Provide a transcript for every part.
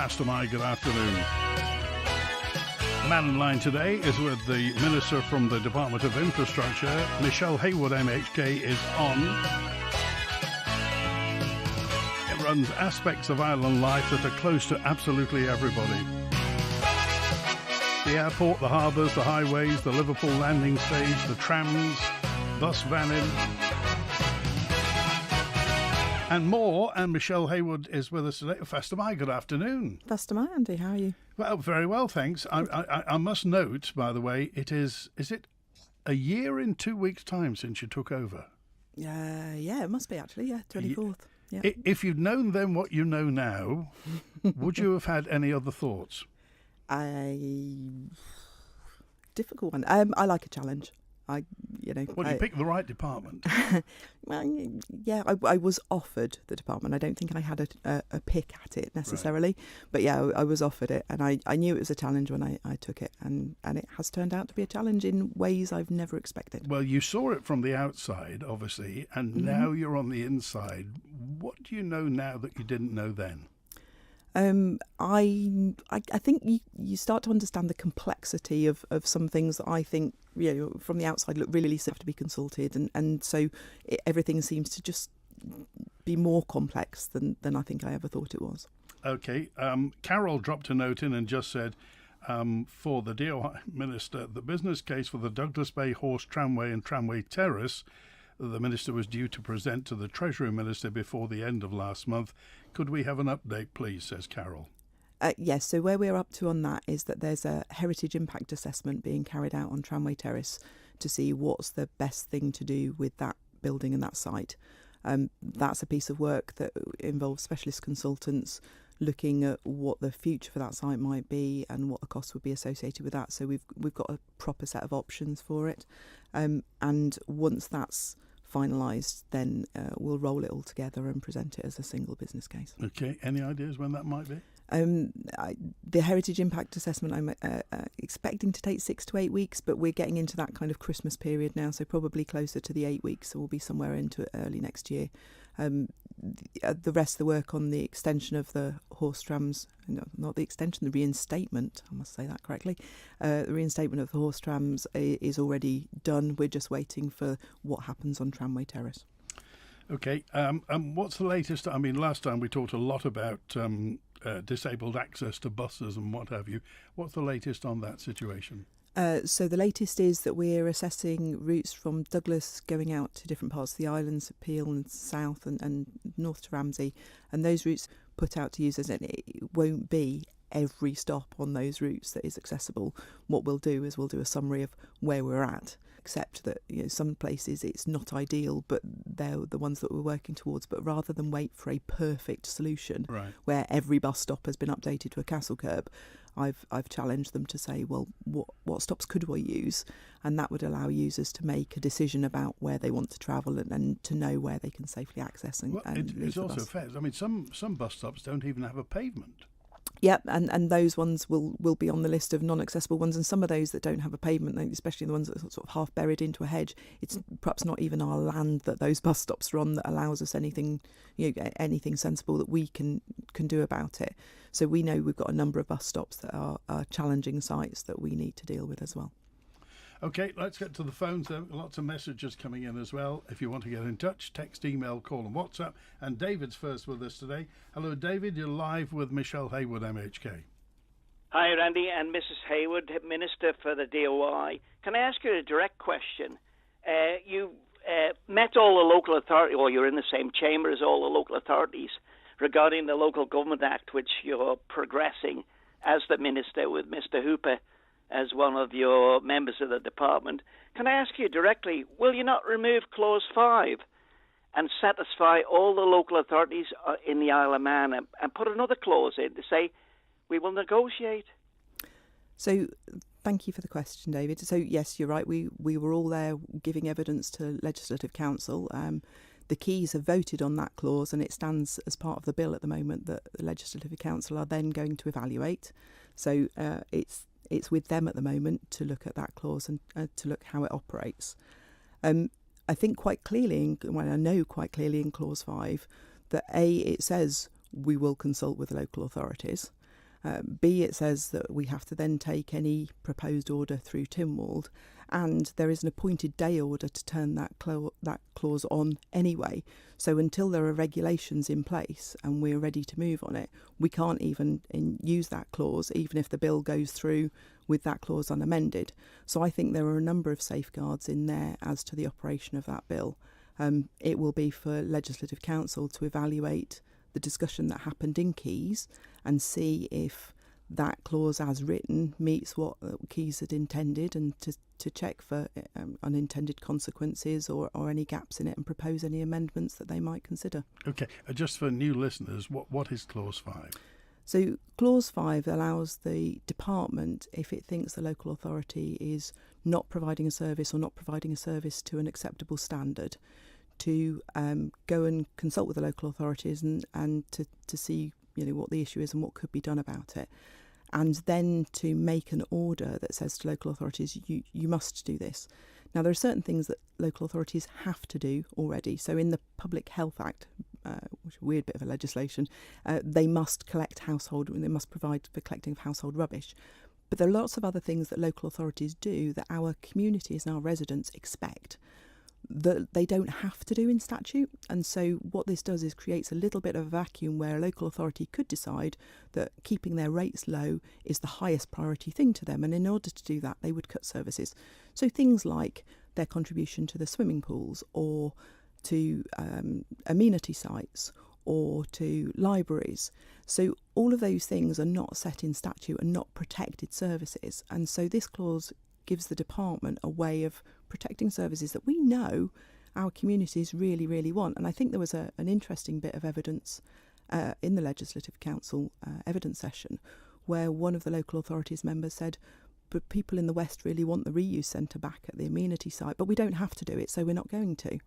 Pastor Mike, good afternoon. Mannin Line today is with the Minister from the Department of Infrastructure. Michelle Haywood MHK is on. It runs aspects of island life that are close to absolutely everybody. The airport, the harbours, the highways, the Liverpool landing stage, the trams, bus vanning, and more. And Michelle Haywood is with us today. Faster Mai, good afternoon. Faster Mai, Andy, how are you? Well, very well, thanks. I must note, by the way, is it a year in 2 weeks' time since you took over? Yeah, it must be actually, 24th. Yeah. If you'd known then what you know now, would you have had any other thoughts? Difficult one. I like a challenge. You picked the right department. Well, yeah, I was offered the department. I don't think I had a pick at it necessarily, right. But yeah, I was offered it, and I knew it was a challenge when I took it, and it has turned out to be a challenge in ways I've never expected. Well, you saw it from the outside, obviously, and now you're on the inside. What do you know now that you didn't know then? I think you start to understand the complexity of some things that I think, from the outside look really have to be consulted, and so everything seems to just be more complex than I think I ever thought it was. Okay, Carol dropped a note in and just said, for the DOI Minister, the business case for the Douglas Bay Horse Tramway and Tramway Terrace, the Minister was due to present to the Treasury Minister before the end of last month. Could we have an update, please, says Carol? Yes, so where we're up to on that is that there's a heritage impact assessment being carried out on Tramway Terrace to see what's the best thing to do with that building and that site. That's a piece of work that involves specialist consultants looking at what the future for that site might be and what the costs would be associated with that. So we've got a proper set of options for it. And once that's finalised, then we'll roll it all together and present it as a single business case. Okay, any ideas when that might be? The heritage impact assessment I'm expecting to take 6 to 8 weeks, but we're getting into that kind of Christmas period now, so probably closer to the 8 weeks, so we'll be somewhere into early next year. The rest of the work on the extension of the horse trams, no, not the extension, the reinstatement, I must say that correctly, the reinstatement of the horse trams is already done. We're just waiting for what happens on Tramway Terrace. Okay, what's the latest? I mean, last time we talked a lot about disabled access to buses and what have you. What's the latest on that situation? So the latest is that we're assessing routes from Douglas going out to different parts of the islands, Peel and south and north to Ramsey, and those routes put out to users, and it won't be every stop on those routes that is accessible. What we'll do is we'll do a summary of where we're at, except that some places it's not ideal, but they're the ones that we're working towards. But rather than wait for a perfect solution, right, where every bus stop has been updated to a castle curb, I've challenged them to say, well, what stops could we use? And that would allow users to make a decision about where they want to travel and to know where they can safely access and leave it's the also bus. fair. I mean, some bus stops don't even have a pavement. Yep, and those ones will be on the list of non-accessible ones, and some of those that don't have a pavement, especially the ones that are sort of half buried into a hedge, it's perhaps not even our land that those bus stops are on that allows us anything sensible that we can do about it. So we know we've got a number of bus stops that are challenging sites that we need to deal with as well. Okay, let's get to the phones. There are lots of messages coming in as well. If you want to get in touch, text, email, call and WhatsApp. And David's first with us today. Hello, David. You're live with Michelle Haywood MHK. Hi, Randy and Mrs. Haywood, Minister for the DOI. Can I ask you a direct question? You met all the local authorities, or you're in the same chamber as all the local authorities, regarding the Local Government Act, which you're progressing as the Minister with Mr. Hooper as one of your members of the department. Can I ask you directly, will you not remove Clause 5 and satisfy all the local authorities in the Isle of Man and put another clause in to say, we will negotiate? So thank you for the question, David. So yes, you're right. We were all there giving evidence to Legislative Council. The Keys have voted on that clause, and it stands as part of the bill at the moment that the Legislative Council are then going to evaluate. So it's with them at the moment to look at that clause and to look how it operates. I think quite clearly, I know quite clearly in Clause 5 that it says we will consult with the local authorities, B, it says that we have to then take any proposed order through Tynwald, and there is an appointed day order to turn that clause on anyway. So until there are regulations in place and we're ready to move on it, we can't even use that clause, even if the bill goes through with that clause unamended. So I think there are a number of safeguards in there as to the operation of that bill. It will be for Legislative Council to evaluate the discussion that happened in Keys and see if that clause as written meets what Keys had intended, and to check for unintended consequences or any gaps in it and propose any amendments that they might consider. Okay, just for new listeners, what is Clause 5? So Clause 5 allows the department, if it thinks the local authority is not providing a service or not providing a service to an acceptable standard, to go and consult with the local authorities and to see what the issue is and what could be done about it, and then to make an order that says to local authorities, you must do this. Now, there are certain things that local authorities have to do already. So in the Public Health Act, which is a weird bit of a legislation, they must provide for collecting of household rubbish. But there are lots of other things that local authorities do that our communities and our residents expect that they don't have to do in statute. And so what this does is creates a little bit of a vacuum where a local authority could decide that keeping their rates low is the highest priority thing to them, and in order to do that they would cut services. So things like their contribution to the swimming pools, or to amenity sites, or to libraries. So all of those things are not set in statute and not protected services, and so this clause gives the department a way of protecting services that we know our communities really, really want. And I think there was an interesting bit of evidence in the Legislative Council evidence session where one of the local authorities members said, but people in the West really want the reuse centre back at the amenity site, but we don't have to do it, so we're not going to.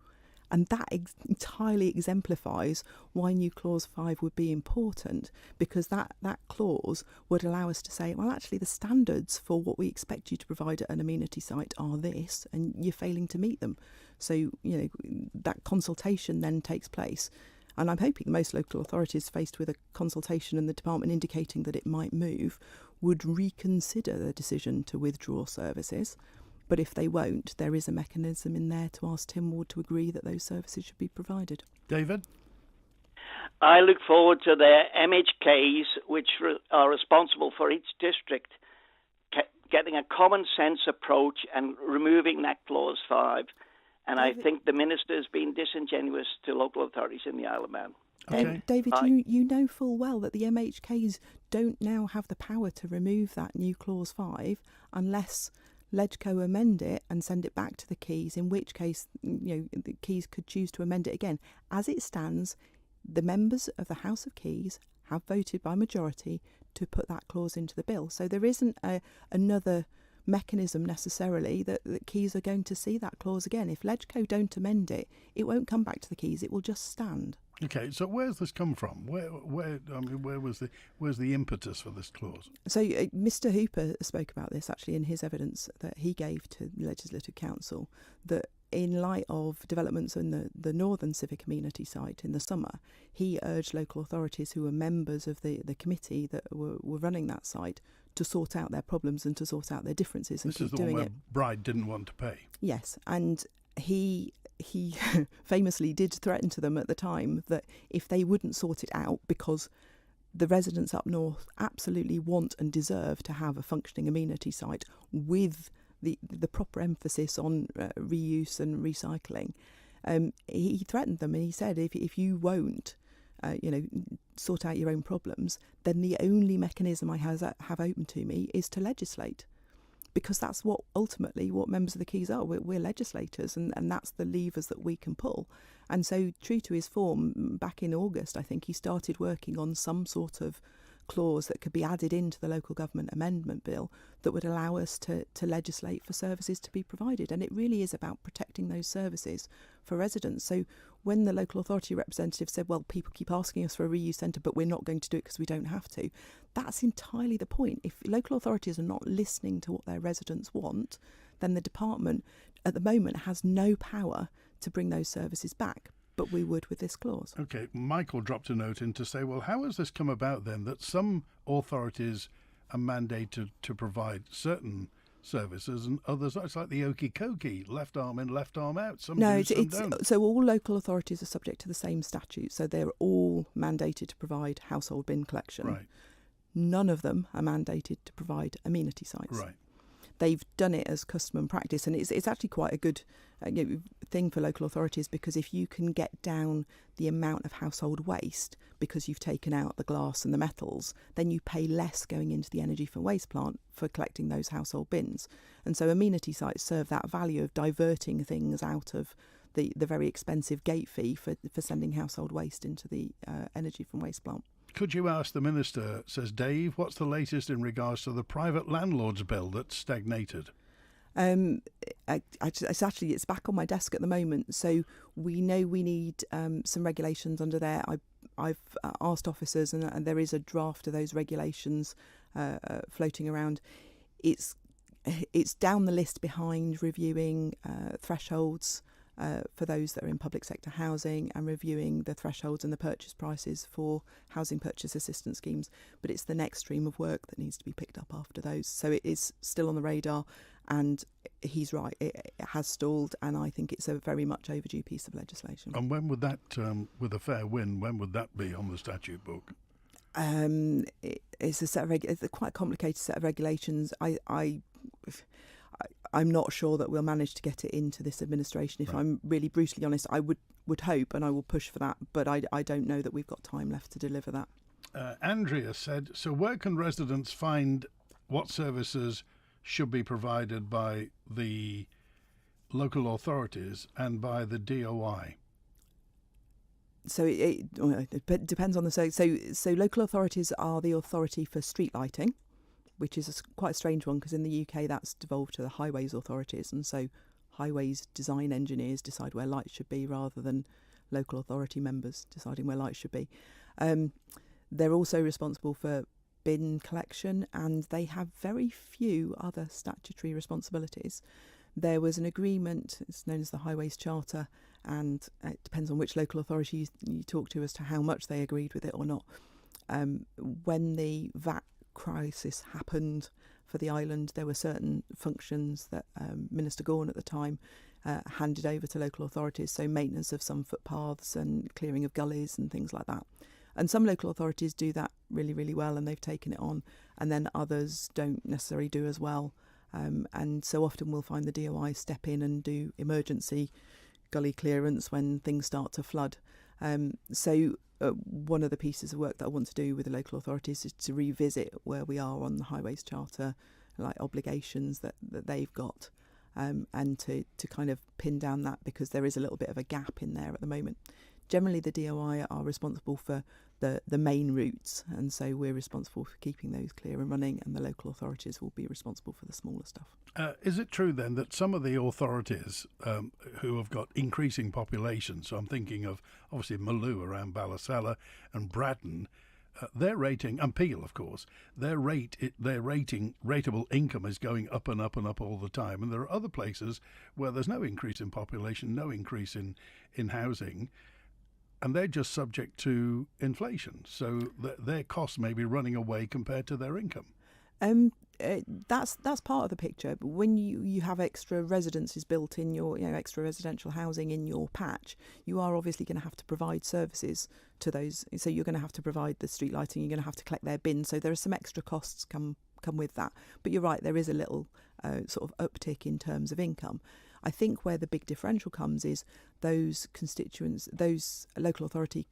And that entirely exemplifies why new Clause 5 would be important, because that clause would allow us to say, well, actually, the standards for what we expect you to provide at an amenity site are this, and you're failing to meet them. So, that consultation then takes place. And I'm hoping most local authorities, faced with a consultation and the department indicating that it might move, would reconsider their decision to withdraw services. But if they won't, there is a mechanism in there to ask Tynwald to agree that those services should be provided. David? I look forward to the MHKs, which are responsible for each district, getting a common sense approach and removing that Clause 5. And David, I think the Minister has been disingenuous to local authorities in the Isle of Man. Okay. David, you know full well that the MHKs don't now have the power to remove that new Clause 5 unless Legco amend it and send it back to the Keys, in which case the Keys could choose to amend it again. As it stands, the members of the House of Keys have voted by majority to put that clause into the bill. So there isn't another mechanism necessarily that Keys are going to see that clause again. If Legco don't amend it, it won't come back to the Keys, it will just stand. Okay, so where's this come from? Where's the impetus for this clause? So Mr. Hooper spoke about this actually in his evidence that he gave to the Legislative Council, that in light of developments in the Northern Civic Amenity site in the summer, he urged local authorities who were members of the committee that were running that site to sort out their problems and to sort out their differences and keep doing it. This is the one where Bride didn't want to pay. Yes, and he famously did threaten to them at the time that if they wouldn't sort it out, because the residents up north absolutely want and deserve to have a functioning amenity site with the proper emphasis on reuse and recycling, he threatened them and he said, if you won't sort out your own problems, then the only mechanism I have open to me is to legislate. Because that's what members of the Keys are. We're legislators, and that's the levers that we can pull. And so, true to his form, back in August, I think he started working on some sort of clause that could be added into the local government amendment bill that would allow us to legislate for services to be provided. And it really is about protecting those services for residents. So when the local authority representative said, well, people keep asking us for a reuse centre, but we're not going to do it because we don't have to, that's entirely the point. If local authorities are not listening to what their residents want, then the department at the moment has no power to bring those services back. But we would with this clause. Okay, Michael dropped a note in to say, well, how has this come about then that some authorities are mandated to provide certain services and others, it's like the okey cokey, left arm in, left arm out. Some do, some don't. So all local authorities are subject to the same statute. So they're all mandated to provide household bin collection. Right. None of them are mandated to provide amenity sites. Right. They've done it as custom and practice, and it's actually quite a good thing for local authorities, because if you can get down the amount of household waste because you've taken out the glass and the metals, then you pay less going into the energy from waste plant for collecting those household bins. And so amenity sites serve that value of diverting things out of the very expensive gate fee for sending household waste into the energy from waste plant. Could you ask the Minister, says Dave, what's the latest in regards to the private landlords bill that's stagnated? It's back on my desk at the moment. So we know we need some regulations under there. I've asked officers, and there is a draft of those regulations floating around. It's down the list behind reviewing thresholds for those that are in public sector housing, and reviewing the thresholds and the purchase prices for housing purchase assistance schemes. But it's the next stream of work that needs to be picked up after those. So it is still on the radar, and he's right, it has stalled, and I think it's a very much overdue piece of legislation. And when would that, with a fair win, when would that be on the statute book? It's a quite complicated set of regulations. I'm not sure that we'll manage to get it into this administration. If I'm really brutally honest, I would hope, and I will push for that, but I don't know that we've got time left to deliver that. Andrea said, so where can residents find what services should be provided by the local authorities and by the DOI? So it depends on the so local authorities are the authority for street lighting, which is quite a strange one, because in the UK that's devolved to the highways authorities, and so highways design engineers decide where lights should be rather than local authority members deciding where lights should be. They're also responsible for bin collection, and they have very few other statutory responsibilities. There was an agreement, it's known as the Highways Charter, and it depends on which local authority you talk to as to how much they agreed with it or not. When the VAT crisis happened for the island, there were certain functions that Minister Gorn at the time handed over to local authorities, so maintenance of some footpaths and clearing of gullies and things like that. And some local authorities do that really, really well, and they've taken it on, and then others don't necessarily do as well. And so often we'll find the DOI step in and do emergency gully clearance when things start to flood. One of the pieces of work that I want to do with the local authorities is to revisit where we are on the Highways Charter, like obligations that they've got, and to kind of pin down that, because there is a little bit of a gap in there at the moment. Generally, the DOI are responsible for the main routes, and so we're responsible for keeping those clear and running, and the local authorities will be responsible for the smaller stuff. Is it true then that some of the authorities who have got increasing populations, so I'm thinking of obviously Maloo around Ballasalla and Braddon, their rating, and Peel of course, their rateable income is going up and up and up all the time, and there are other places where there's no increase in population, no increase in housing, and they're just subject to inflation, so their costs may be running away compared to their income. That's part of the picture. But when you have extra residences built in your, extra residential housing in your patch, you are obviously going to have to provide services to those. So you're going to have to provide the street lighting. You're going to have to collect their bins. So there are some extra costs come with that. But you're right, there is a little sort of uptick in terms of income. I think where the big differential comes is those constituents, those local authority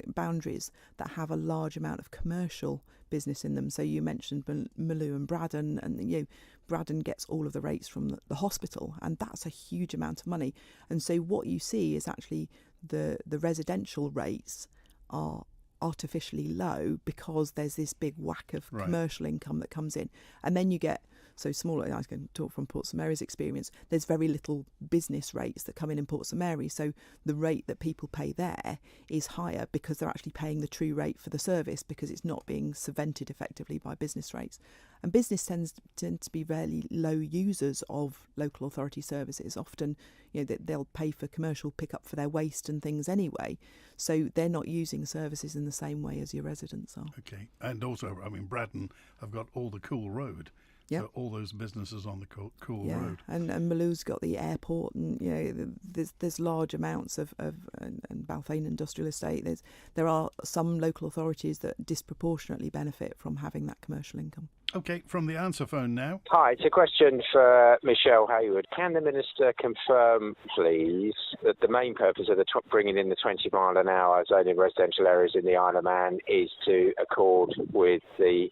boundaries that have a large amount of commercial business in them. So you mentioned Maloo and Braddon, and Braddon gets all of the rates from the hospital, and that's a huge amount of money. And so what you see is actually the residential rates are artificially low because there's this big whack of commercial income that comes in, and then you get So smaller, I can talk from Port St Mary's experience, there's very little business rates that come in Port St Mary. So the rate that people pay there is higher because they're actually paying the true rate for the service, because it's not being subvented effectively by business rates. And business tend to be very low users of local authority services. Often, they'll pay for commercial pickup for their waste and things anyway. So they're not using services in the same way as your residents are. Okay. And also, Braddon have got all the Cool Road. Yep. So all those businesses on the Cool Yeah, Road. and Maloo's got the airport, and there's large amounts of and Balfane Industrial Estate. There are some local authorities that disproportionately benefit from having that commercial income. Okay, from the answer phone now. Hi, it's a question for Michelle Haywood. Can the Minister confirm, please, that the main purpose of bringing in the 20 mile an hour zone in residential areas in the Isle of Man is to accord with the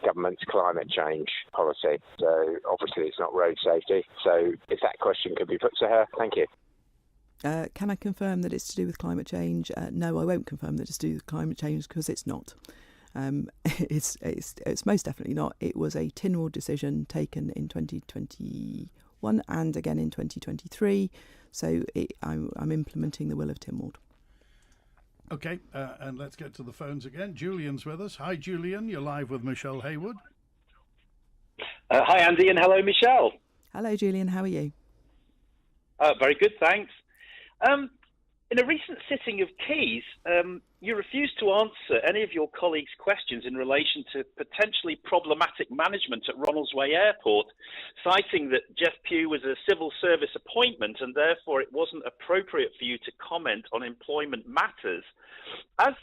government's climate change policy? So obviously it's not road safety. So if that question could be put to her, thank you. Can I confirm that it's to do with climate change? No, I won't confirm that it's to do with climate change, because it's not. It's most definitely not. It was a Tynwald decision taken in 2021 and again in 2023. So I'm implementing the will of Tynwald. Okay, and let's get to the phones again. Julian's with us. Hi, Julian. You're live with Michelle Haywood. Hi, Andy, and hello, Michelle. Hello, Julian. How are you? Very good, thanks. In a recent sitting of Keys, you refused to answer any of your colleagues' questions in relation to potentially problematic management at Ronaldsway Airport, citing that Jeff Pugh was a civil service appointment and therefore it wasn't appropriate for you to comment on employment matters. As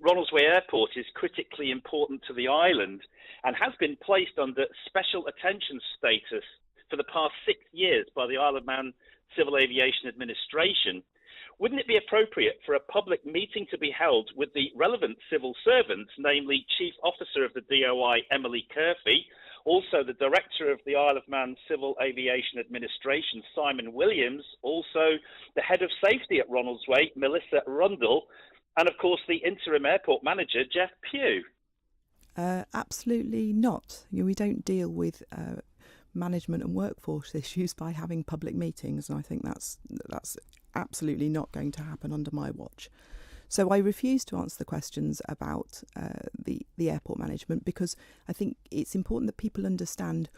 Ronaldsway Airport is critically important to the island and has been placed under special attention status for the past 6 years by the Isle of Man Civil Aviation Administration, wouldn't it be appropriate for a public meeting to be held with the relevant civil servants, namely Chief Officer of the DOI, Emily Curfey, also the Director of the Isle of Man Civil Aviation Administration, Simon Williams, also the Head of Safety at Ronaldsway, Melissa Rundle, and of course the Interim Airport Manager, Jeff Pugh? Absolutely not. We don't deal with management and workforce issues by having public meetings, and I think that's absolutely not going to happen under my watch. So I refuse to answer the questions about the airport management, because I think it's important that people understand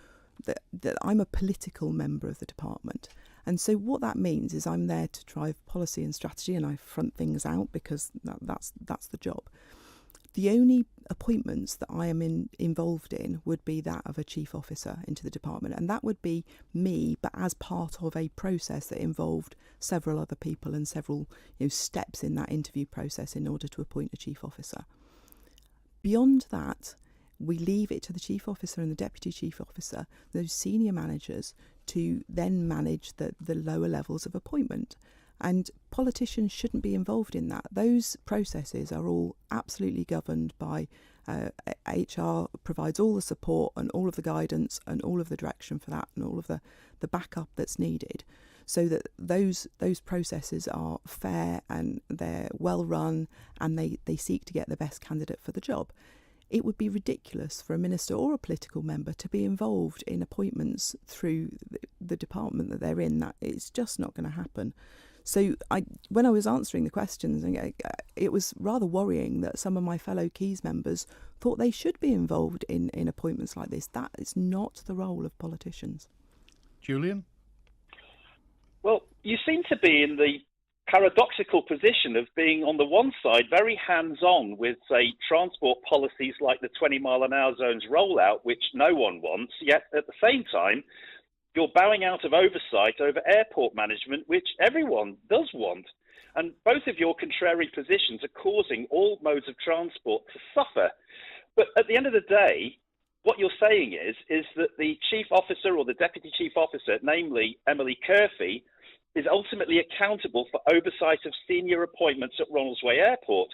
that I'm a political member of the department. And so what that means is I'm there to drive policy and strategy, and I front things out because that's the job. The only appointments that I am involved in would be that of a chief officer into the department, and that would be me, but as part of a process that involved several other people and several steps in that interview process in order to appoint a chief officer. Beyond that, we leave it to the chief officer and the deputy chief officer, those senior managers, to then manage the lower levels of appointment. And politicians shouldn't be involved in that. Those processes are all absolutely governed by HR, provides all the support and all of the guidance and all of the direction for that and all of the backup that's needed, so that those processes are fair and they're well run and they seek to get the best candidate for the job. It would be ridiculous for a minister or a political member to be involved in appointments through the department that they're in. That it's just not going to happen. So when I was answering the questions, it was rather worrying that some of my fellow Keys members thought they should be involved in appointments like this. That is not the role of politicians. Julian? Well, you seem to be in the paradoxical position of being, on the one side, very hands-on with, say, transport policies like the 20 mile an hour zone's rollout, which no one wants, yet at the same time, you're bowing out of oversight over airport management, which everyone does want. And both of your contrary positions are causing all modes of transport to suffer. But at the end of the day, what you're saying is that the chief officer or the deputy chief officer, namely Emily Curfey, is ultimately accountable for oversight of senior appointments at Ronaldsway Airport.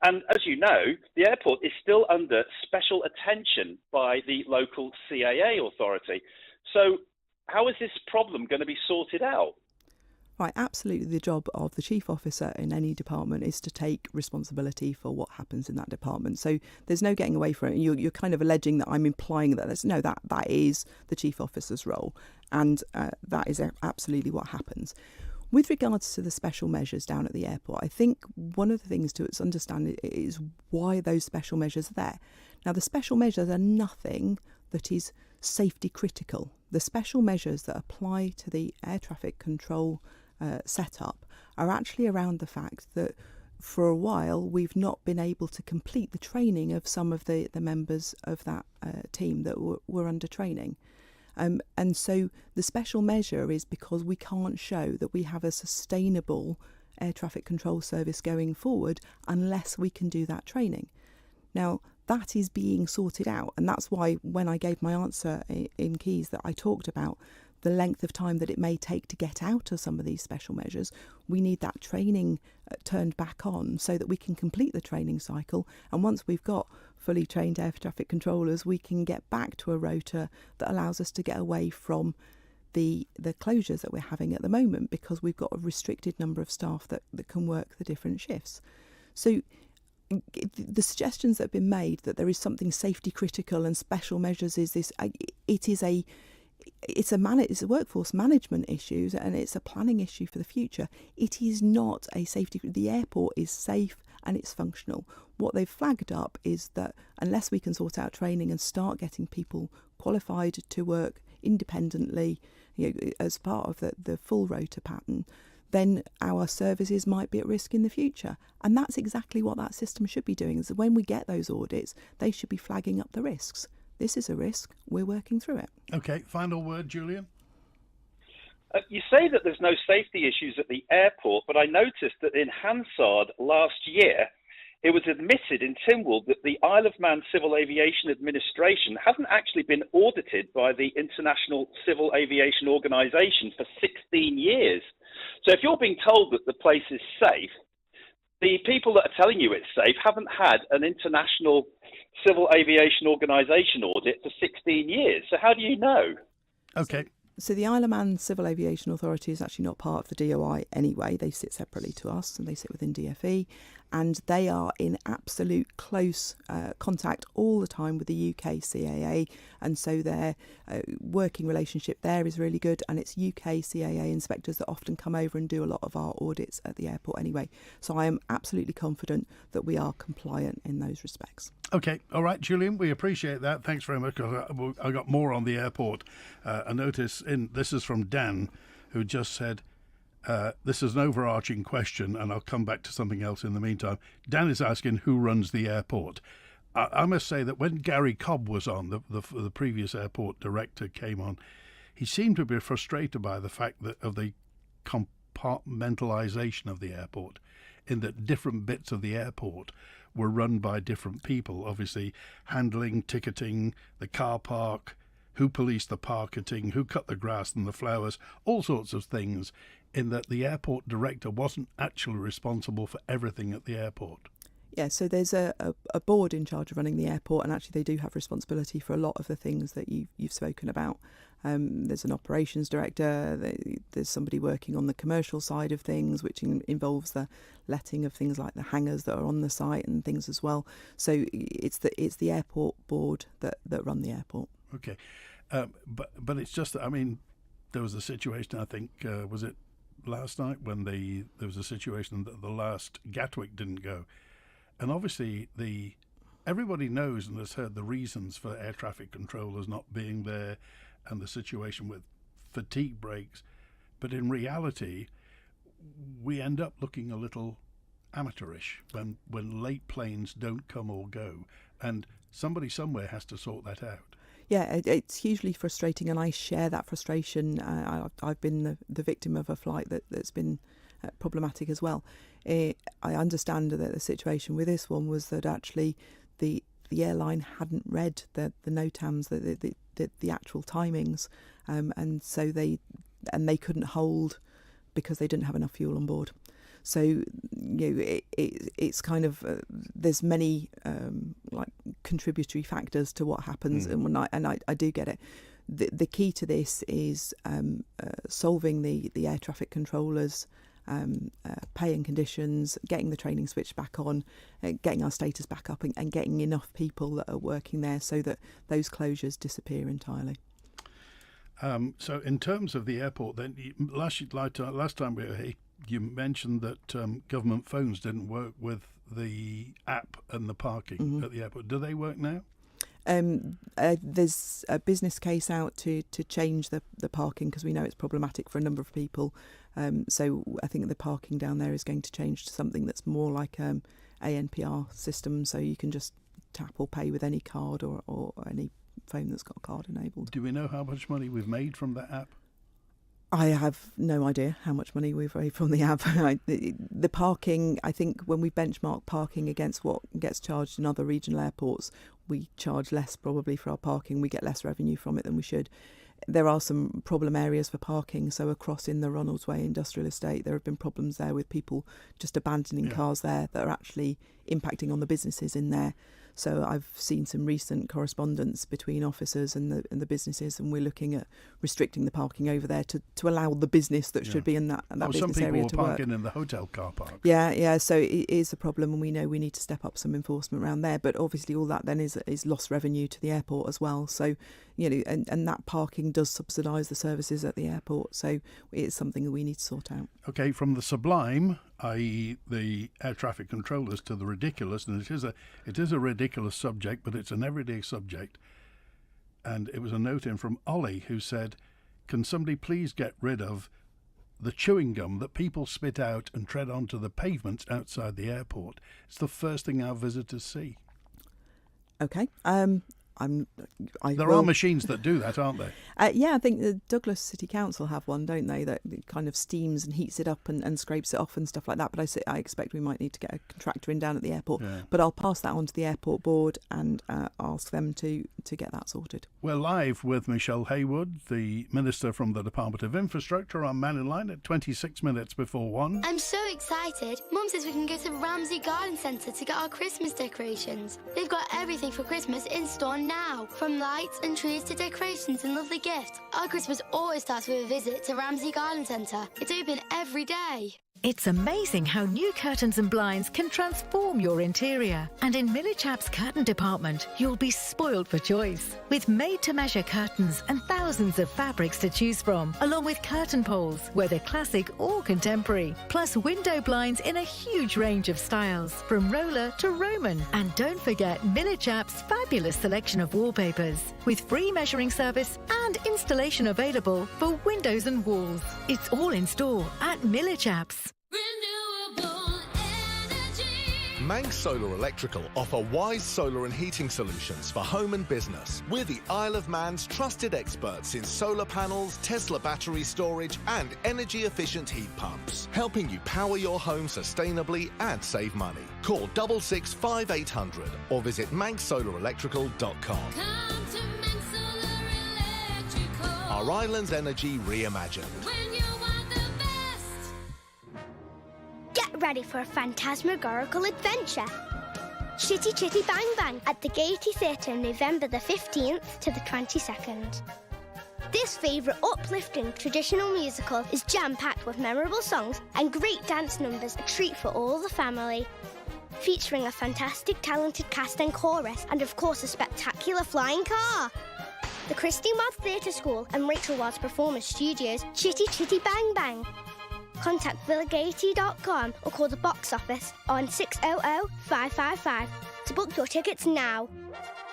And as you know, the airport is still under special attention by the local CAA authority. So how is this problem going to be sorted out? Right, absolutely. The job of the chief officer in any department is to take responsibility for what happens in that department. So there's no getting away from it. You're kind of alleging that I'm implying that that is the chief officer's role, and that is absolutely what happens. With regards to the special measures down at the airport, I think one of the things to understand is why those special measures are there. Now, the special measures are nothing that is safety critical. The special measures that apply to the air traffic control setup are actually around the fact that for a while we've not been able to complete the training of some of the members of that team that were under training. And so the special measure is because we can't show that we have a sustainable air traffic control service going forward unless we can do that training. Now, that is being sorted out, and that's why when I gave my answer in Keys that I talked about the length of time that it may take to get out of some of these special measures. We need that training turned back on so that we can complete the training cycle, and once we've got fully trained air traffic controllers, we can get back to a rota that allows us to get away from the closures that we're having at the moment, because we've got a restricted number of staff that can work the different shifts. So the suggestions that have been made that there is something safety critical and special measures is this, it's a workforce management issue, and it's a planning issue for the future. It is not a safety. The airport is safe and it's functional. What they've flagged up is that unless we can sort out training and start getting people qualified to work independently, as part of the full rota pattern, then our services might be at risk in the future. And that's exactly what that system should be doing. Is that when we get those audits, they should be flagging up the risks. This is a risk, we're working through it. Okay, final word, Julian. You say that there's no safety issues at the airport, but I noticed that in Hansard last year, it was admitted in Tynwald that the Isle of Man Civil Aviation Administration hasn't actually been audited by the International Civil Aviation Organization for 16 years. So if you're being told that the place is safe, the people that are telling you it's safe haven't had an International Civil Aviation Organization audit for 16 years. So how do you know? Okay. So the Isle of Man Civil Aviation Authority is actually not part of the DOI anyway. They sit separately to us, and they sit within DFE, and they are in absolute close contact all the time with the UK CAA, and so their working relationship there is really good, and it's UK CAA inspectors that often come over and do a lot of our audits at the airport anyway. So I am absolutely confident that we are compliant in those respects. Okay, all right, Julian, we appreciate that. Thanks very much. I got more on the airport. A notice this is from Dan, who just said, this is an overarching question, and I'll come back to something else in the meantime. Dan is asking who runs the airport. I must say that when Gary Cobb was on, the previous airport director came on, he seemed to be frustrated by the fact that of the compartmentalisation of the airport, in that different bits of the airport were run by different people, obviously handling, ticketing, the car park, who policed the parketing, who cut the grass and the flowers, all sorts of things, in that the airport director wasn't actually responsible for everything at the airport. Yeah, so there's a board in charge of running the airport, and actually they do have responsibility for a lot of the things that you've spoken about. There's an operations director, there's somebody working on the commercial side of things, which involves the letting of things like the hangars that are on the site and things as well. So it's the airport board that run the airport. Okay, but it's just that, I mean, there was a situation, I think, was it last night, when there was a situation that the last Gatwick didn't go. And obviously everybody knows and has heard the reasons for air traffic controllers not being there and the situation with fatigue breaks. But in reality, we end up looking a little amateurish when late planes don't come or go. And somebody somewhere has to sort that out. Yeah, it's hugely frustrating, and I share that frustration. I've been the victim of a flight that's been problematic as well. I understand that the situation with this one was that actually the airline hadn't read the NOTAMs, the actual timings, and so they couldn't hold because they didn't have enough fuel on board. So it's kind of there's many like contributory factors to what happens, and I do get it. the key to this is solving the air traffic controllers, pay and conditions, getting the training switch back on, getting our status back up, and getting enough people that are working there so that those closures disappear entirely. So in terms of the airport, then last time we were here, you mentioned that government phones didn't work with the app and the parking at the airport. Do they work now? There's a business case out to change the parking, because we know it's problematic for a number of people. So I think the parking down there is going to change to something that's more like ANPR system, so you can just tap or pay with any card or any phone that's got a card enabled. Do we know how much money we've made from that app? I have no idea how much money we've made from the app. The parking, I think when we benchmark parking against what gets charged in other regional airports, we charge less probably for our parking. We get less revenue from it than we should. There are some problem areas for parking. So across in the Ronalds Way industrial estate, there have been problems there with people just abandoning cars there that are actually impacting on the businesses in there. So I've seen some recent correspondence between officers and the businesses, and we're looking at restricting the parking over there to allow the business that should be in that business area to work. Some people were parking in the hotel car park. Yeah. So it is a problem, and we know we need to step up some enforcement around there. But obviously, all that then is lost revenue to the airport as well. So and that parking does subsidise the services at the airport. So it's something that we need to sort out. Okay, from the sublime, i.e. the air traffic controllers, to the ridiculous, and it is a ridiculous subject, but it's an everyday subject. And it was a note in from Ollie who said, can somebody please get rid of the chewing gum that people spit out and tread onto the pavements outside the airport? It's the first thing our visitors see. Okay. There are machines that do that, aren't there? I think the Douglas City Council have one, don't they, that kind of steams and heats it up and scrapes it off and stuff like that. But I expect we might need to get a contractor in down at the airport. Yeah. But I'll pass that on to the airport board and ask them to get that sorted. We're live with Michelle Haywood, the Minister from the Department of Infrastructure, on Mannin Line at 26 minutes before 1. I'm so excited. Mum says we can go to Ramsey Garden Centre to get our Christmas decorations. They've got everything for Christmas in store now, from lights and trees to decorations and lovely gifts. Our Christmas always starts with a visit to Ramsey Garden Centre. It's open every day. It's amazing how new curtains and blinds can transform your interior. And in Millichap's curtain department, you'll be spoiled for choice. With made-to-measure curtains and thousands of fabrics to choose from, along with curtain poles, whether classic or contemporary, plus window blinds in a huge range of styles, from roller to Roman. And don't forget Millichap's fabulous selection of wallpapers, with free measuring service and installation available for windows and walls. It's all in store at Millichap's. Manx Solar Electrical offer wise solar and heating solutions for home and business. We're the Isle of Man's trusted experts in solar panels, Tesla battery storage and energy-efficient heat pumps, helping you power your home sustainably and save money. Call 66 5800 or visit manxsolarelectrical.com. Our island's energy reimagined. Get ready for a phantasmagorical adventure. Chitty Chitty Bang Bang at the Gaiety Theatre, November the 15th to the 22nd. This favourite uplifting traditional musical is jam-packed with memorable songs and great dance numbers, a treat for all the family. Featuring a fantastic talented cast and chorus, and of course a spectacular flying car. The Christine Ward Theatre School and Rachel Ward's Performance Studios, Chitty Chitty Bang Bang. Contact villagaiety.com or call the box office on 600-555 to book your tickets now.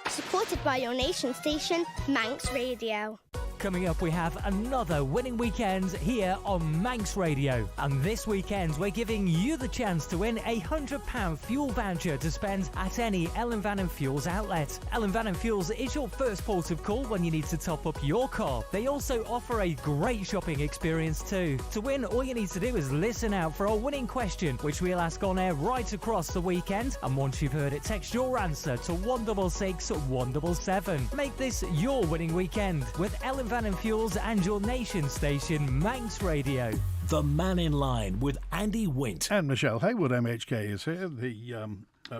Supported by your nation station, Manx Radio. Coming up, we have another winning weekend here on Manx Radio. And this weekend, we're giving you the chance to win a £100 fuel voucher to spend at any Ellen Vannin Fuels outlet. Ellen Vannin Fuels is your first port of call when you need to top up your car. They also offer a great shopping experience too. To win, all you need to do is listen out for our winning question, which we'll ask on air right across the weekend. And once you've heard it, text your answer to 166 177. Make this your winning weekend with Ellen Vannin Fuels and your nation station, Manx Radio. The Mannin Line with Andy Wint. And Michelle Haywood MHK is here, the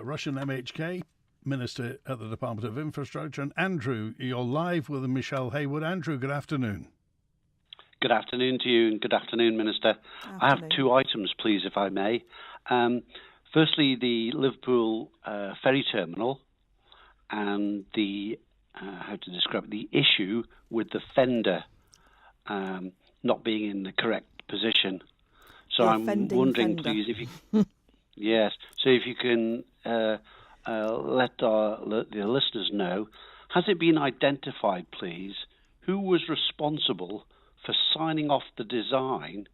Russian MHK, Minister at the Department of Infrastructure. And Andrew, you're live with Michelle Haywood. Andrew, good afternoon. Good afternoon to you, and good afternoon, Minister. I have two items, please, if I may. Firstly, the Liverpool ferry terminal and the the issue with the fender not being in the correct position. So I'm wondering, fender. please, if you yes, so if you can let the listeners know, has it been identified, please, who was responsible for signing off the design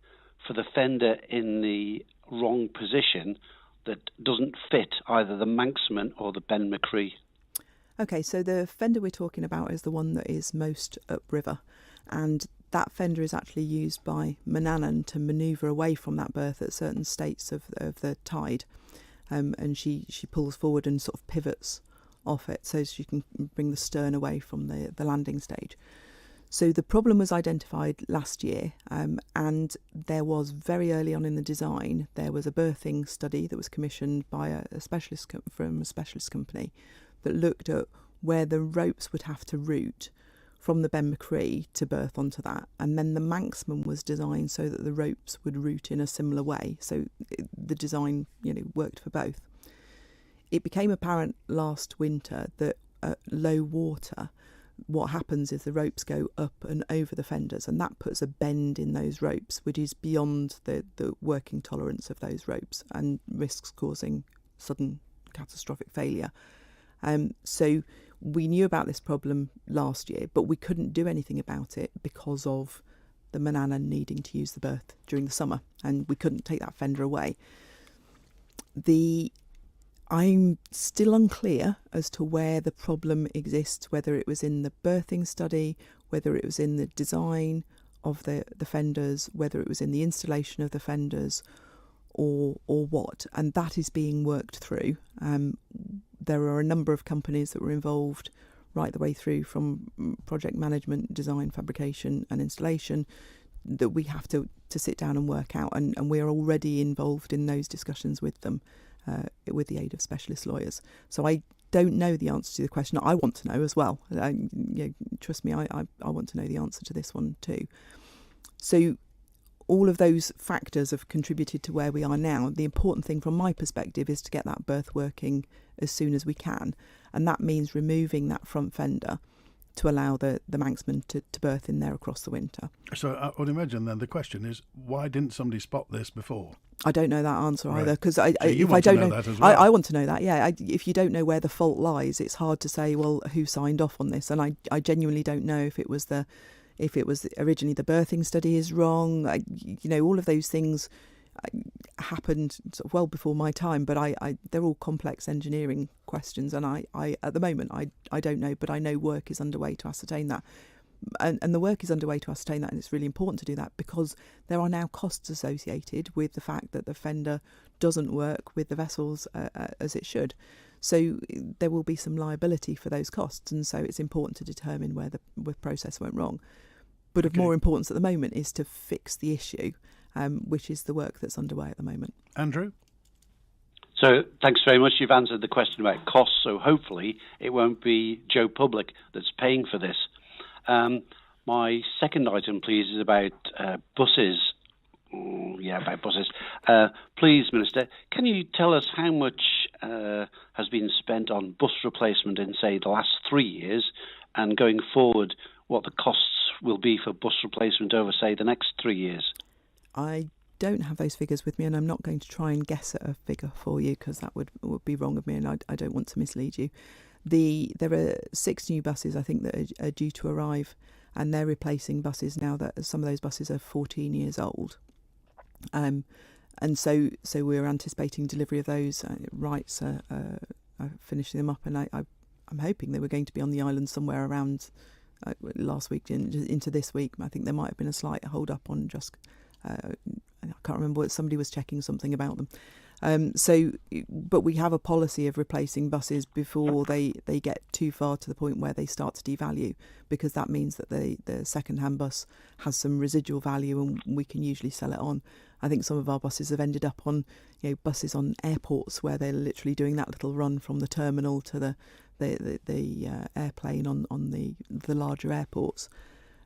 for the fender in the wrong position that doesn't fit either the Manxman or the Ben McCree? Okay, so the fender we're talking about is the one that is most upriver, and that fender is actually used by Mannin to manoeuvre away from that berth at certain states of the tide, and she pulls forward and sort of pivots off it so she can bring the stern away from the landing stage. So the problem was identified last year, and there was very early on in the design, there was a berthing study that was commissioned by a specialist from a specialist company that looked at where the ropes would have to route from the Ben McCree to berth onto that, and then the Manxman was designed so that the ropes would route in a similar way. So the design, worked for both. It became apparent last winter that at low water, what happens is the ropes go up and over the fenders, and that puts a bend in those ropes, which is beyond the working tolerance of those ropes and risks causing sudden catastrophic failure. So we knew about this problem last year, but we couldn't do anything about it because of the Mannin needing to use the berth during the summer, and we couldn't take that fender away. I'm still unclear as to where the problem exists, whether it was in the berthing study, whether it was in the design of the fenders, whether it was in the installation of the fenders, or what. And that is being worked through. There are a number of companies that were involved right the way through, from project management, design, fabrication and installation, that we have to sit down and work out. And we're already involved in those discussions with them. With the aid of specialist lawyers. So I don't know the answer to the question. I want to know as well. Trust me, I want to know the answer to this one too. So all of those factors have contributed to where we are now. The important thing from my perspective is to get that berth working as soon as we can. And that means removing that front fender to allow the Manxman to berth in there across the winter. So I would imagine then the question is, why didn't somebody spot this before? I don't know that answer either, because I don't know that as well. I want to know that. Yeah, if you don't know where the fault lies, it's hard to say, well, who signed off on this? And I genuinely don't know if it was originally the berthing study is wrong. All of those things happened sort of well before my time, but they're all complex engineering questions, and I at the moment I don't know, but I know work is underway to ascertain that. And the work is underway to ascertain that, and it's really important to do that because there are now costs associated with the fact that the fender doesn't work with the vessels as it should. So there will be some liability for those costs, and so it's important to determine where the process went wrong. But of more importance at the moment is to fix the issue, which is the work that's underway at the moment. Andrew? So thanks very much. You've answered the question about costs, so hopefully it won't be Joe Public that's paying for this. My second item, please, is about buses. About buses. Please, Minister, can you tell us how much has been spent on bus replacement in, say, the last 3 years, and going forward, what the costs will be for bus replacement over, say, the next 3 years? I don't have those figures with me, and I'm not going to try and guess at a figure for you because that would be wrong of me, and I don't want to mislead you. There are 6 new buses, I think, that are due to arrive, and they're replacing buses now that some of those buses are 14 years old. And so we're anticipating delivery of those. Rights are finishing them up, and I'm hoping they were going to be on the island somewhere around last week into this week. I think there might have been a slight hold up on just I can't remember, somebody was checking something about them. But we have a policy of replacing buses before they get too far to the point where they start to devalue, because that means that the second-hand bus has some residual value and we can usually sell it on. I think some of our buses have ended up on, buses on airports where they're literally doing that little run from the terminal to the airplane on the larger airports.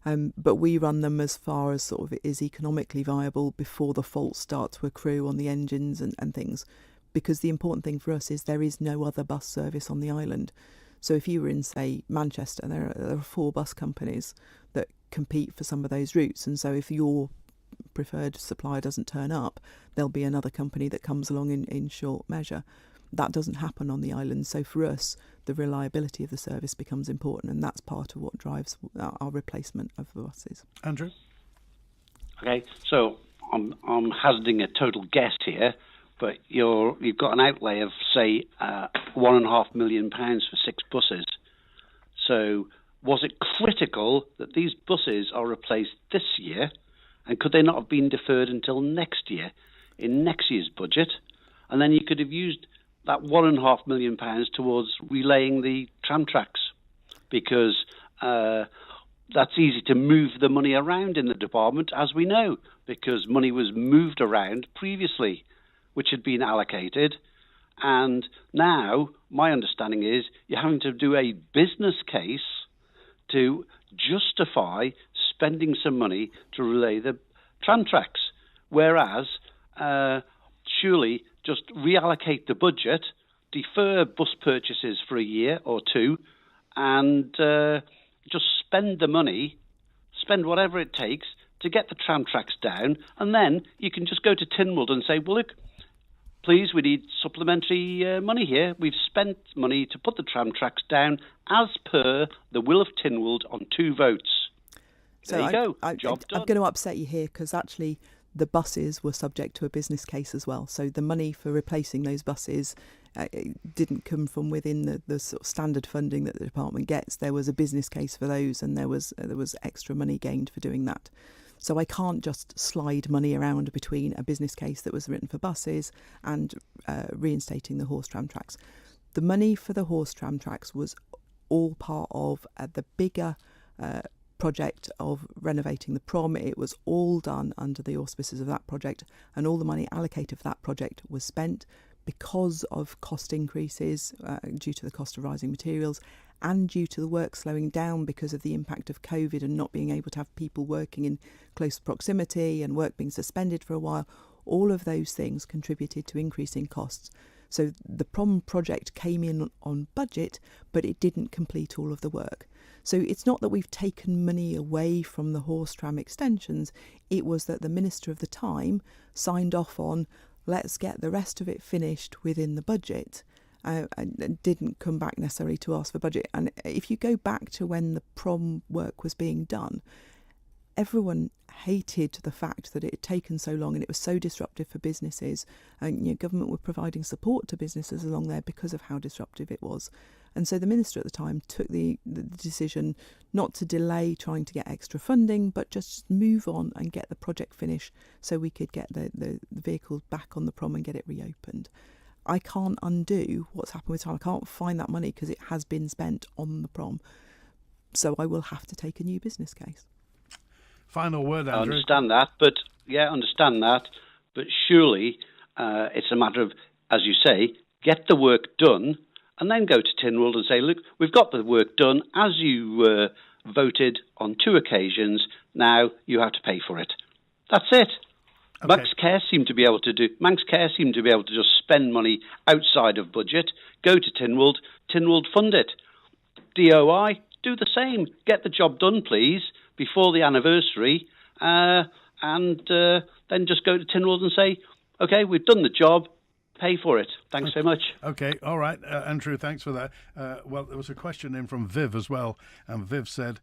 But we run them as far as sort of it is economically viable before the faults start to accrue on the engines and things, because the important thing for us is there is no other bus service on the island. So if you were in, say, Manchester, there are 4 bus companies that compete for some of those routes, and so if your preferred supplier doesn't turn up, there'll be another company that comes along in short measure. That doesn't happen on the island. So for us, the reliability of the service becomes important, and that's part of what drives our replacement of the buses. Andrew? Okay, so I'm hazarding a total guess here, but you've got an outlay of, say, £1.5 million for 6 buses. So was it critical that these buses are replaced this year, and could they not have been deferred until next year, in next year's budget? And then you could have used that £1.5 million towards relaying the tram tracks, because that's easy to move the money around in the department, as we know, because money was moved around previously, which had been allocated. And now my understanding is you're having to do a business case to justify spending some money to relay the tram tracks, whereas surely just reallocate the budget, defer bus purchases for a year or two, and just spend the money, spend whatever it takes to get the tram tracks down, and then you can just go to Tynwald and say, well, look, please, we need supplementary money here. We've spent money to put the tram tracks down as per the will of Tynwald on 2 votes. So there you go. Job done. I'm going to upset you here, because actually the buses were subject to a business case as well. So the money for replacing those buses didn't come from within the sort of standard funding that the department gets. There was a business case for those, and there was extra money gained for doing that. So I can't just slide money around between a business case that was written for buses and reinstating the horse tram tracks. The money for the horse tram tracks was all part of the bigger project of renovating the prom. It was all done under the auspices of that project, and all the money allocated for that project was spent because of cost increases due to the cost of rising materials, and due to the work slowing down because of the impact of COVID and not being able to have people working in close proximity and work being suspended for a while. All of those things contributed to increasing costs. So the prom project came in on budget, but it didn't complete all of the work. So it's not that we've taken money away from the horse tram extensions, it was that the minister of the time signed off on, let's get the rest of it finished within the budget, and didn't come back necessarily to ask for budget. And if you go back to when the prom work was being done, everyone hated the fact that it had taken so long and it was so disruptive for businesses, and government were providing support to businesses along there because of how disruptive it was. And so the minister at the time took the decision not to delay trying to get extra funding, but just move on and get the project finished so we could get the vehicles back on the prom and get it reopened. I can't undo what's happened with time. I can't find that money because it has been spent on the prom. So I will have to take a new business case. Final word, Andrew. I understand that, but surely it's a matter of, as you say, get the work done and then go to Tynwald and say, look, we've got the work done as you voted on 2 occasions, now you have to pay for it. That's it. Okay. Manx Care seem to be able to just spend money outside of budget, go to Tynwald fund it. DOI, do the same. Get the job done, please, before the anniversary, and then just go to Tynwald and say, OK, we've done the job, pay for it. Thanks so much. OK, all right. Andrew, thanks for that. Well, there was a question in from Viv as well, and Viv said,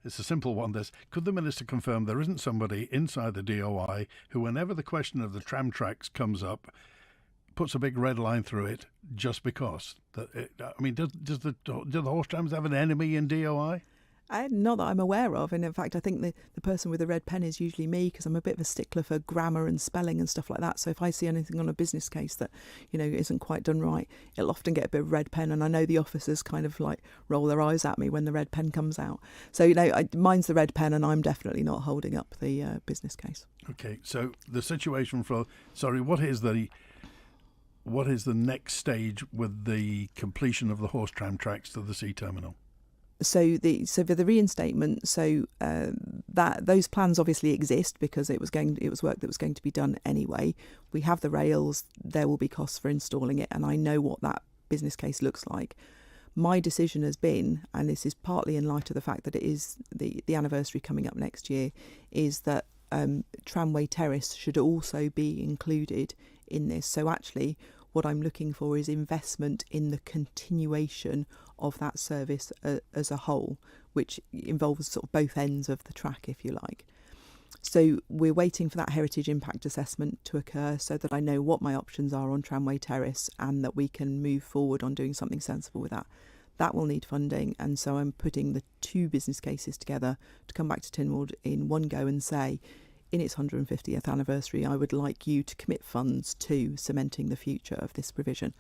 it's a simple one, this. Could the Minister confirm there isn't somebody inside the DOI who, whenever the question of the tram tracks comes up, puts a big red line through it just because? Do the horse trams have an enemy in DOI? Not that I'm aware of, and in fact I think the person with the red pen is usually me, because I'm a bit of a stickler for grammar and spelling and stuff like that. So if I see anything on a business case that, you know, isn't quite done right, it'll often get a bit of red pen, and I know the officers kind of like roll their eyes at me when the red pen comes out. So, you know, mine's the red pen, and I'm definitely not holding up the business case. Okay, so the situation what is the next stage with the completion of the horse tram tracks to the sea terminal? So for the reinstatement, that those plans obviously exist, because it was work that was going to be done anyway. We have the rails. There will be costs for installing it, and I know what that business case looks like. My decision has been, and this is partly in light of the fact that it is the anniversary coming up next year, is that Tramway Terrace should also be included in this. So actually, what I'm looking for is investment in the continuation of that service as a whole, which involves sort of both ends of the track, if you like. So we're waiting for that heritage impact assessment to occur, so that I know what my options are on Tramway Terrace, and that we can move forward on doing something sensible with that. That will need funding, and so I'm putting the two business cases together to come back to Tynwald in one go and say, in its 150th anniversary, I would like you to commit funds to cementing the future of this provision.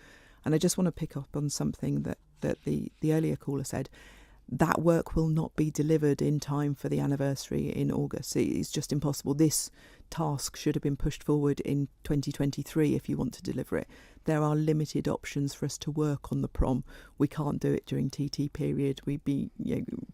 And I just want to pick up on something that the earlier caller said. That work will not be delivered in time for the anniversary in August. It's just impossible. This task should have been pushed forward in 2023 if you want to deliver it. There are limited options for us to work on the prom. We can't do it during TT period. We'd be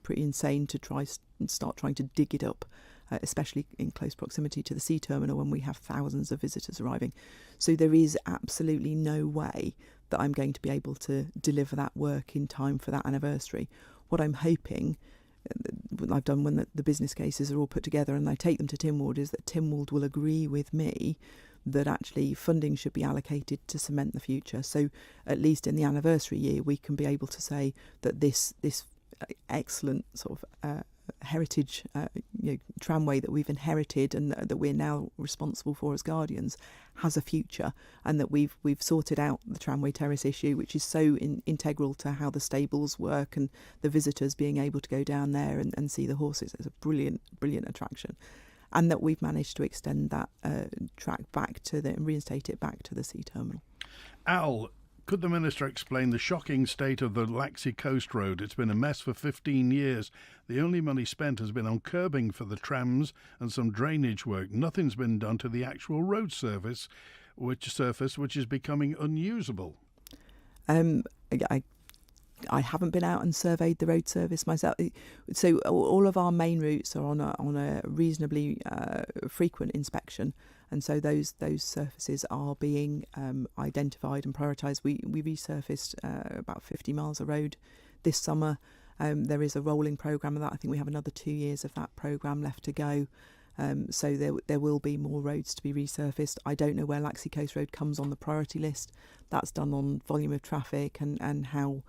pretty insane to start trying to dig it up, especially in close proximity to the sea terminal when we have thousands of visitors arriving. So there is absolutely no way that I'm going to be able to deliver that work in time for that anniversary. What I'm hoping, I've done when the business cases are all put together and I take them to Tynwald, is that Tynwald will agree with me that actually funding should be allocated to cement the future. So at least in the anniversary year, we can be able to say that this excellent sort of heritage tramway that we've inherited and that we're now responsible for as guardians has a future, and that we've sorted out the Tramway Terrace issue, which is so integral to how the stables work and the visitors being able to go down there and see the horses. It's a brilliant attraction, and that we've managed to extend that track back and reinstate it back to the sea terminal. Al, could the Minister explain the shocking state of the Laxey Coast Road? It's been a mess for 15 years. The only money spent has been on curbing for the trams and some drainage work. Nothing's been done to the actual road surface, which is becoming unusable. I haven't been out and surveyed the road surface myself. So all of our main routes are on a reasonably frequent inspection, and so those surfaces are being identified and prioritised. We resurfaced about 50 miles of road this summer. There is a rolling programme of that. I think we have another 2 years of that programme left to go. So there will be more roads to be resurfaced. I don't know where Laxey Coast Road comes on the priority list. That's done on volume of traffic and how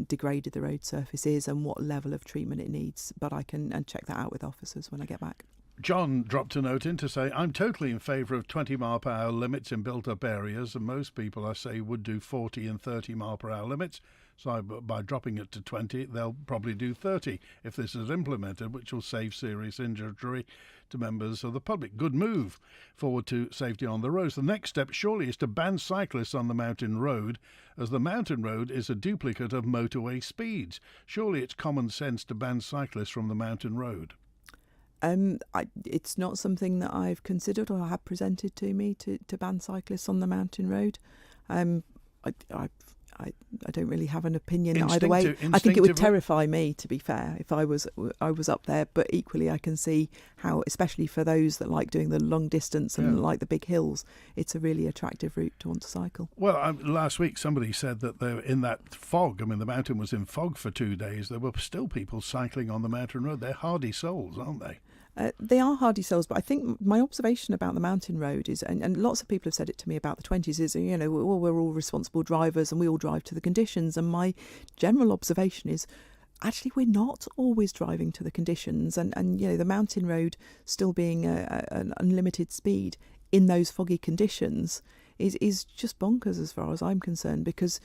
degraded the road surface is and what level of treatment it needs. But I can check that out with officers when I get back. John dropped a note in to say, I'm totally in favour of 20 mile per hour limits in built-up areas, and most people, I say, would do 40 and 30 mile per hour limits. So by dropping it to 20, they'll probably do 30 if this is implemented, which will save serious injury to members of the public. Good move forward to safety on the roads. The next step surely is to ban cyclists on the mountain road, as the mountain road is a duplicate of motorway speeds. Surely it's common sense to ban cyclists from the mountain road. It's not something that I've considered or have presented to me to ban cyclists on the mountain road. I don't really have an opinion either way. I think it would terrify me, to be fair, if I was up there. But equally, I can see how, especially for those that like doing the long distance and like the big hills, it's a really attractive route to want to cycle. Well, last week somebody said that they were in that fog. I mean, the mountain was in fog for 2 days. There were still people cycling on the mountain road. They're hardy souls, aren't they? They are hardy souls, but I think my observation about the mountain road is, and lots of people have said it to me about the 20s, is, we're all responsible drivers and we all drive to the conditions. And my general observation is, actually, we're not always driving to the conditions. And the mountain road still being an unlimited speed in those foggy conditions is just bonkers as far as I'm concerned, because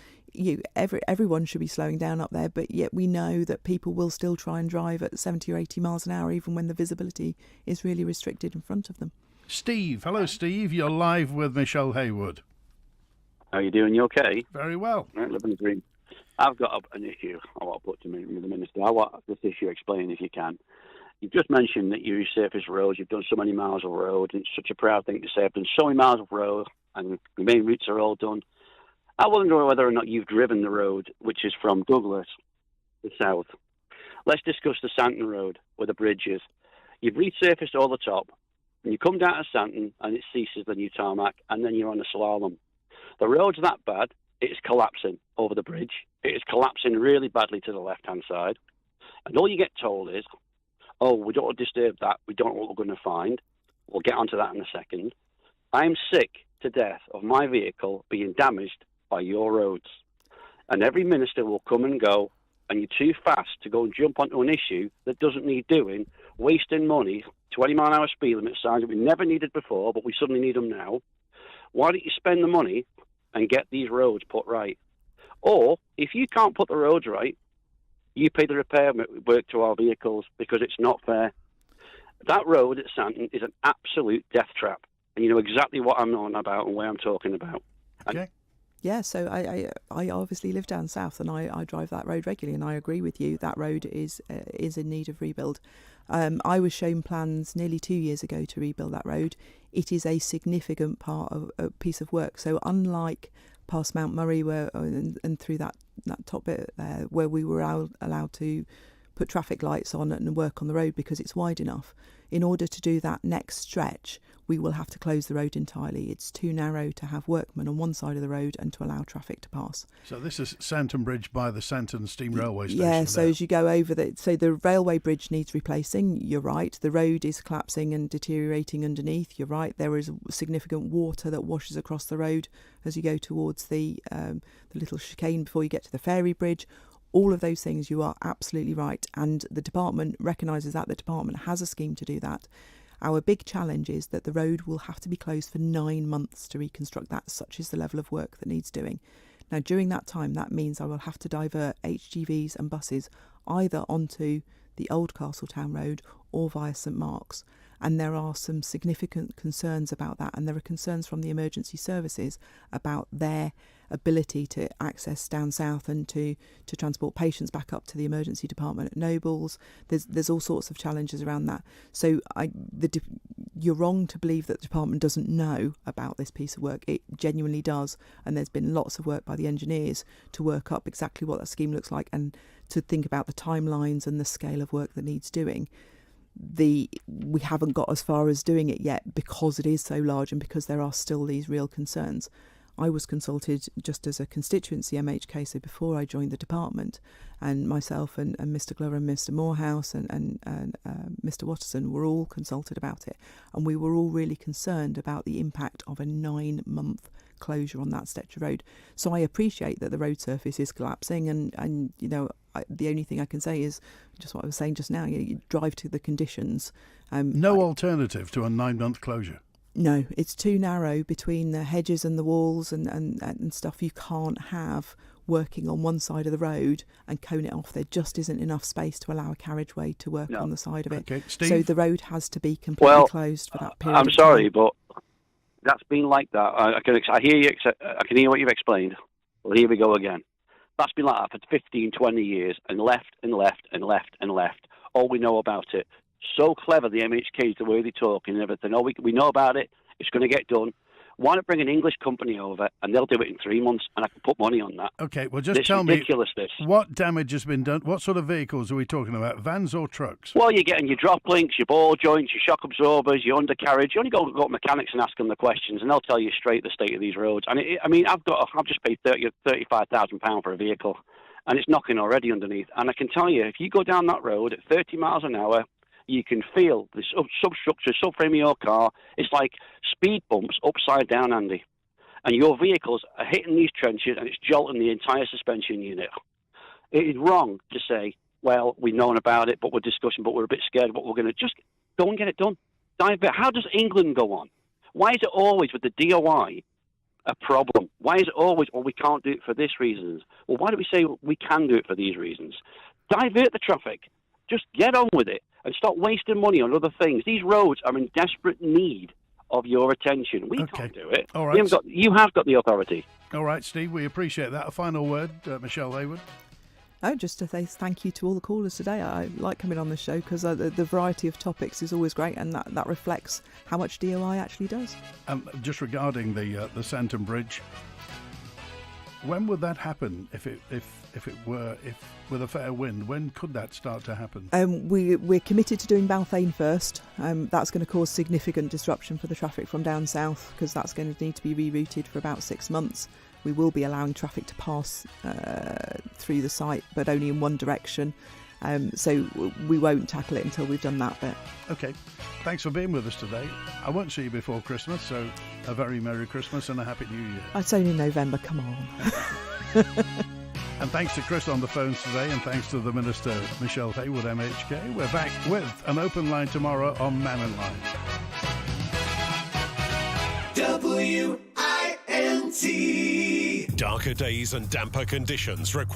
everyone should be slowing down up there, but yet we know that people will still try and drive at 70 or 80 miles an hour even when the visibility is really restricted in front of them. Steve, hello Steve, you're live with Michelle Haywood. How are you doing? You okay? Very well. Right, living the dream. I've got an issue I want to put to the Minister. I want this issue explained if you can. You've just mentioned that you resurface roads, you've done so many miles of road, and it's such a proud thing to say, I've done so many miles of road, and the main routes are all done. I wonder whether or not you've driven the road, which is from Douglas to south. Let's discuss the Santon Road, where the bridge is. You've resurfaced all the top, and you come down to Santon, and it ceases the new tarmac, and then you're on a slalom. The road's that bad, it's collapsing over the bridge. It is collapsing really badly to the left-hand side. And all you get told is, oh, we don't want to disturb that. We don't know what we're going to find. We'll get onto that in a second. I'm sick to death of my vehicle being damaged by your roads. And every minister will come and go, and you're too fast to go and jump onto an issue that doesn't need doing, wasting money, 20-mile-an-hour speed limit signs that we never needed before, but we suddenly need them now. Why don't you spend the money and get these roads put right? Or, if you can't put the roads right, you pay the repair work to our vehicles, because it's not fair. That road at Santon is an absolute death trap, and you know exactly what I'm on about and where I'm talking about. Okay. Yeah, so I obviously live down south, and I drive that road regularly, and I agree with you, that road is in need of rebuild. I was shown plans nearly 2 years ago to rebuild that road. It is a significant part of a piece of work. So unlike past Mount Murray, and through that top bit there, where we were allowed to put traffic lights on and work on the road because it's wide enough, in order to do that next stretch, we will have to close the road entirely. It's too narrow to have workmen on one side of the road and to allow traffic to pass. So this is Santon Bridge by the Santon Steam Railway Station. Yeah, so as you go over the railway bridge needs replacing, you're right. The road is collapsing and deteriorating underneath, you're right. There is significant water that washes across the road as you go towards the little chicane before you get to the ferry bridge. All of those things, you are absolutely right. And the department recognises that. The department has a scheme to do that. Our big challenge is that the road will have to be closed for 9 months to reconstruct that. Such is the level of work that needs doing. Now, during that time, that means I will have to divert HGVs and buses either onto the old Castletown Road or via St Mark's. And there are some significant concerns about that. And there are concerns from the emergency services about their ability to access down south and to transport patients back up to the emergency department at Nobles. There's all sorts of challenges around that. So you're wrong to believe that the department doesn't know about this piece of work. It genuinely does. And there's been lots of work by the engineers to work up exactly what that scheme looks like and to think about the timelines and the scale of work that needs doing. We haven't got as far as doing it yet because it is so large and because there are still these real concerns. I was consulted just as a constituency MHK, so before I joined the department, and myself and Mr Glover and Mr Morehouse and Mr Watterson were all consulted about it, and we were all really concerned about the impact of a 9-month closure on that stretch of road. So I appreciate that the road surface is collapsing, and you know, the only thing I can say is just what I was saying just now. You drive to the conditions. No alternative to a 9-month closure. No, it's too narrow between the hedges and the walls and stuff. You can't have working on one side of the road and cone it off. There just isn't enough space to allow a carriageway to work on the side of it. Okay, Steve? So the road has to be completely closed for that period. I'm sorry, but that's been like that. I hear you. I can hear what you've explained. Well, here we go again. That's been like that for 15, 20 years, and left and left and left and left. All we know about it. So clever, the MHK, the way they talk and everything. Oh, we know about it. It's going to get done. Why not bring an English company over and they'll do it in 3 months and I can put money on that? Okay, well, just tell me what damage has been done. What sort of vehicles are we talking about, vans or trucks? Well, you're getting your drop links, your ball joints, your shock absorbers, your undercarriage. You only go to mechanics and ask them the questions and they'll tell you straight the state of these roads. And I've just paid £35,000 for a vehicle and it's knocking already underneath. And I can tell you, if you go down that road at 30 miles an hour, you can feel the substructure, subframe of your car. It's like speed bumps upside down, Andy. And your vehicles are hitting these trenches and it's jolting the entire suspension unit. It is wrong to say, well, we've known about it, but we're discussing, but we're a bit scared, but we're going to just go and get it done. How does England go on? Why is it always with the DOI a problem? Why is it always, we can't do it for this reasons? Well, why do we say we can do it for these reasons? Divert the traffic. Just get on with it and stop wasting money on other things. These roads are in desperate need of your attention. We can't do it. All right. You have got the authority. All right, Steve, we appreciate that. A final word, Michelle Haywood. Oh, just to say thank you to all the callers today. I like coming on the show because the variety of topics is always great, and that reflects how much DOI actually does. Just regarding the Santon Bridge, when would that happen? If with a fair wind, when could that start to happen? We're committed to doing Balthain first. That's going to cause significant disruption for the traffic from down south because that's going to need to be rerouted for about 6 months. We will be allowing traffic to pass through the site, but only in one direction. So we won't tackle it until we've done that bit. Okay. Thanks for being with us today. I won't see you before Christmas, so a very Merry Christmas and a Happy New Year. It's only November, come on. And thanks to Chris on the phones today, and thanks to the Minister Michelle Haywood MHK. We're back with an open line tomorrow on Mannin Line. WINT. Darker days and damper conditions require